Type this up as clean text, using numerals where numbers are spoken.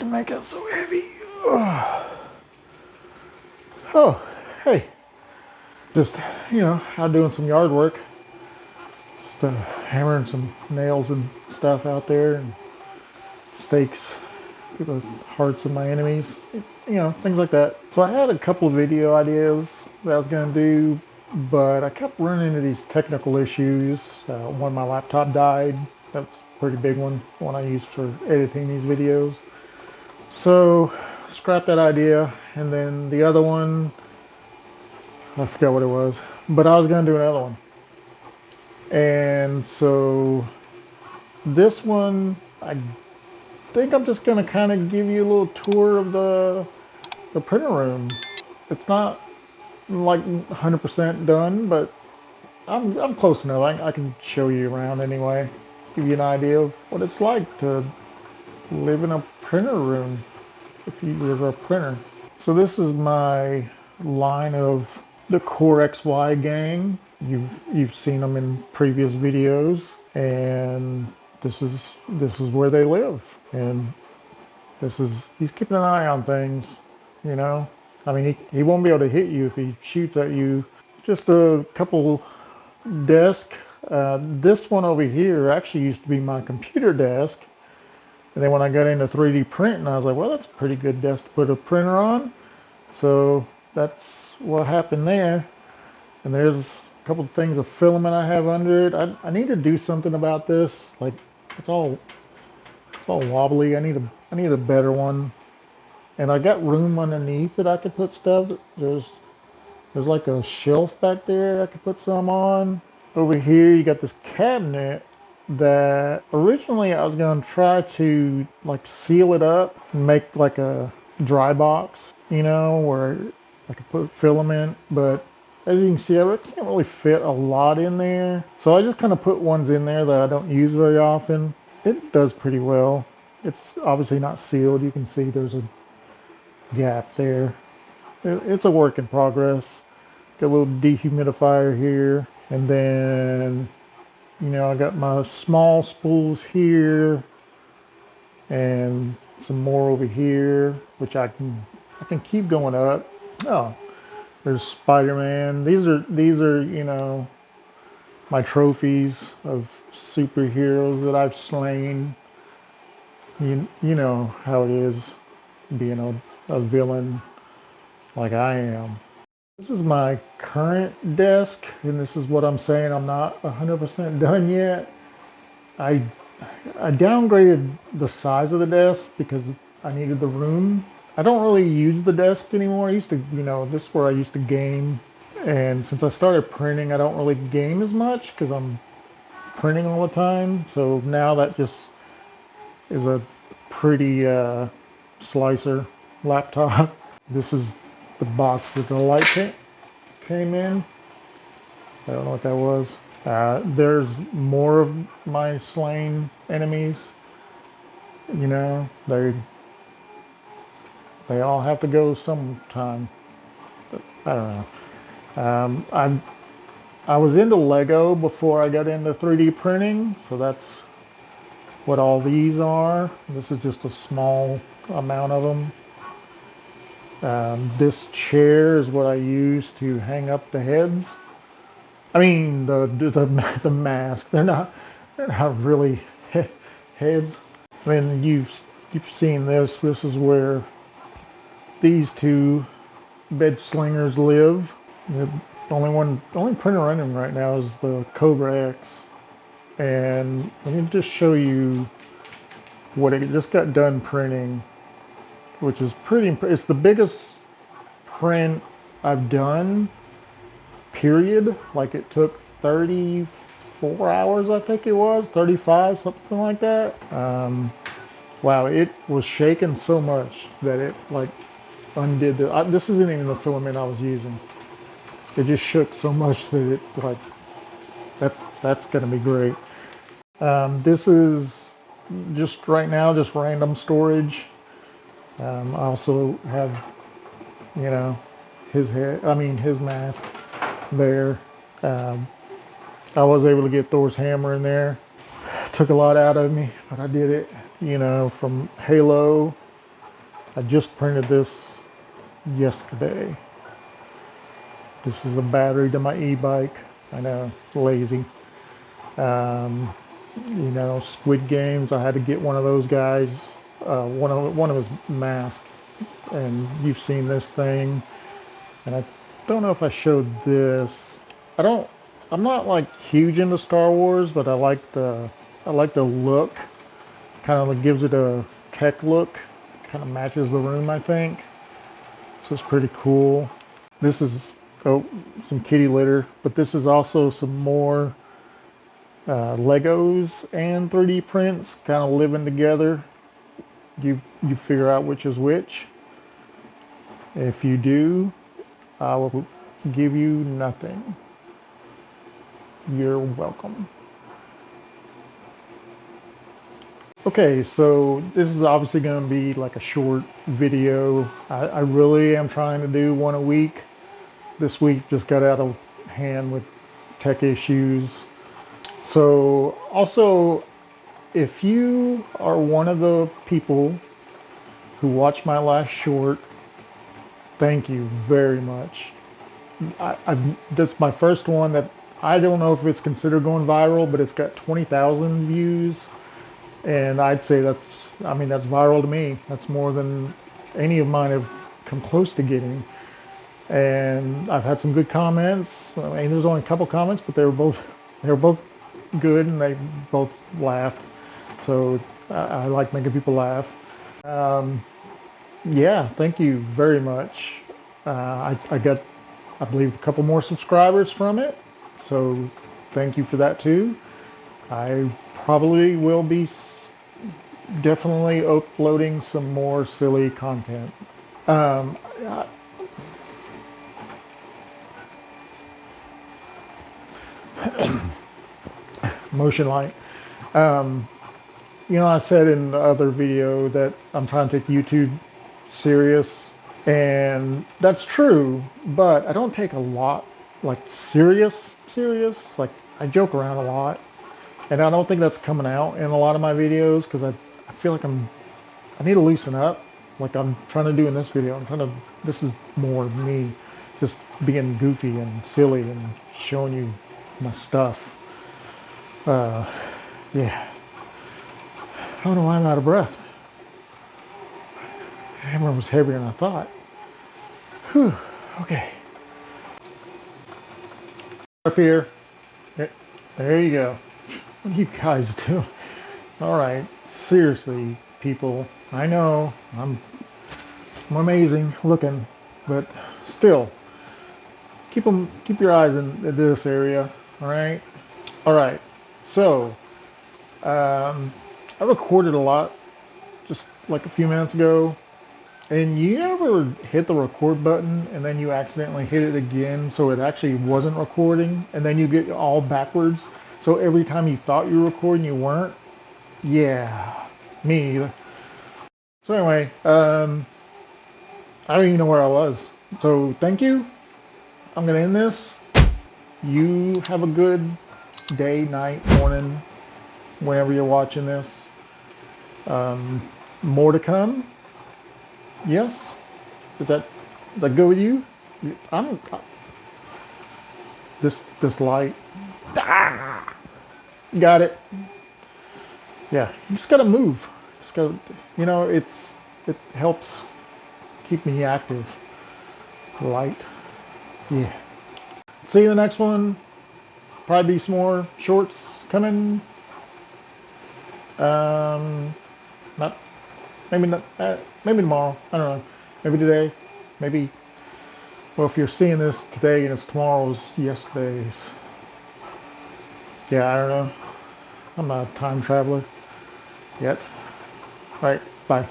can make it so heavy. Oh, hey. Just, out doing some yard work. Just hammering some nails and stuff out there and stakes through the hearts of my enemies. Things like that. So I had a couple of video ideas that I was going to do, but I kept running into these technical issues. One, my laptop died. That's a pretty big one I use for editing these videos. So scrap that idea. And then the other one, I forgot what it was, but I was going to do another one. And so this one, I think I'm just going to kind of give you a little tour of the printer room. It's not like 100% done, but I'm close enough. I can show you around anyway, give you an idea of what it's like to live in a printer room if you're a printer. So this is my line of the Core XY gang. You've seen them in previous videos, and this is where they live, and he's keeping an eye on things. I mean, he won't be able to hit you if he shoots at you. Just a couple desks. This one over here actually used to be my computer desk, and then when I got into 3D printing, I was like, well, that's a pretty good desk to put a printer on. So that's what happened there. And there's a couple of things of filament I have under it. I need to do something about this. Like, it's all wobbly. I need a better one. And I got room underneath that I could put stuff. There's like a shelf back there I could put some on. Over here you got this cabinet that originally I was going to try to like seal it up and make like a dry box, where I could put filament, but as you can see, I can't really fit a lot in there. So I just kind of put ones in there that I don't use very often. It does pretty well. It's obviously not sealed. You can see there's a gap there. It's a work in progress. Got a little dehumidifier here, and then I got my small spools here and some more over here, which I can keep going up. Oh, there's Spider-Man. These are my trophies of superheroes that I've slain. You know how it is being a villain like I am. This is my current desk, and this is what I'm saying. I'm not 100% done yet. I downgraded the size of the desk because I needed the room. I don't really use the desk anymore. I used to, this is where I used to game. And since I started printing, I don't really game as much because I'm printing all the time. So now that just is a pretty slicer laptop. This is the box that the light came in. I don't know what that was. There's more of my slain enemies. They all have to go sometime. But I don't know. I was into Lego before I got into 3D printing, so that's what all these are. This is just a small amount of them. This chair is what I use to hang up the heads. I mean the mask. They're not really heads. Then you've seen this. This is where these two bed slingers live. The only printer running right now is the Kobra X. And let me just show you what it just got done printing, which is it's the biggest print I've done, period. Like, it took 34 hours, I think it was, 35, something like that. Wow, it was shaking so much that it like undid this isn't even the filament I was using. It just shook so much that it like, that's gonna be great. This is just right now, just random storage. I also have, his mask there. I was able to get Thor's hammer in there. Took a lot out of me, but I did it. From Halo I just printed this yesterday. This is a battery to my e-bike. I know, lazy. You know, Squid Games, I had to get one of those guys, one of his masks, and you've seen this thing, and I don't know if I showed this. I'm not like huge into Star Wars, but I like the look. Kind of gives it a tech look. Kind of matches the room, I think. So it's pretty cool. This is some kitty litter, but this is also some more Legos and 3D prints kind of living together. You figure out which is which. If you do, I will give you nothing. You're welcome. Okay, so this is obviously going to be like a short video. I really am trying to do one a week. This week just got out of hand with tech issues. So also, if you are one of the people who watched my last short, thank you very much. That's my first one that I don't know if it's considered going viral, but it's got 20,000 views. And I'd say that's viral to me. That's more than any of mine have come close to getting. And I've had some good comments. I mean, there's only a couple comments, but they were both good, and they both laughed. So I like making people laugh. Yeah, thank you very much. I got, I believe, a couple more subscribers from it. So thank you for that too. I probably will be definitely uploading some more silly content. Motion light. You know, I said in the other video that I'm trying to take YouTube serious, and that's true, but I don't take a lot like serious. Like, I joke around a lot, and I don't think that's coming out in a lot of my videos because I feel like I need to loosen up, like I'm trying to do in this video. This is more me just being goofy and silly and showing you my stuff. Yeah. I don't know why I'm out of breath. Hammer was heavier than I thought. Whew. Okay. Up here. There you go. What are you guys doing? All right. Seriously, people. I know I'm amazing looking, but still, keep your eyes in this area. All right. All right. So, I recorded a lot just like a few minutes ago, and you ever hit the record button and then you accidentally hit it again so it actually wasn't recording, and then you get all backwards, so every time you thought you were recording you weren't? Yeah, me either. So anyway, I don't even know where I was, so thank you. I'm gonna end this. You have a good day, night, morning, whenever you're watching this. More to come. Yes? Is that good with you? This light. Ah! Got it. Yeah, you just gotta move. Just gotta, you know, it helps keep me active. Light. Yeah. See you in the next one. Probably be some more shorts coming. Maybe tomorrow. I don't know. Maybe today. Maybe. Well, if you're seeing this today and it's tomorrow's yesterday's. Yeah, I don't know. I'm not a time traveler yet. All right. Bye.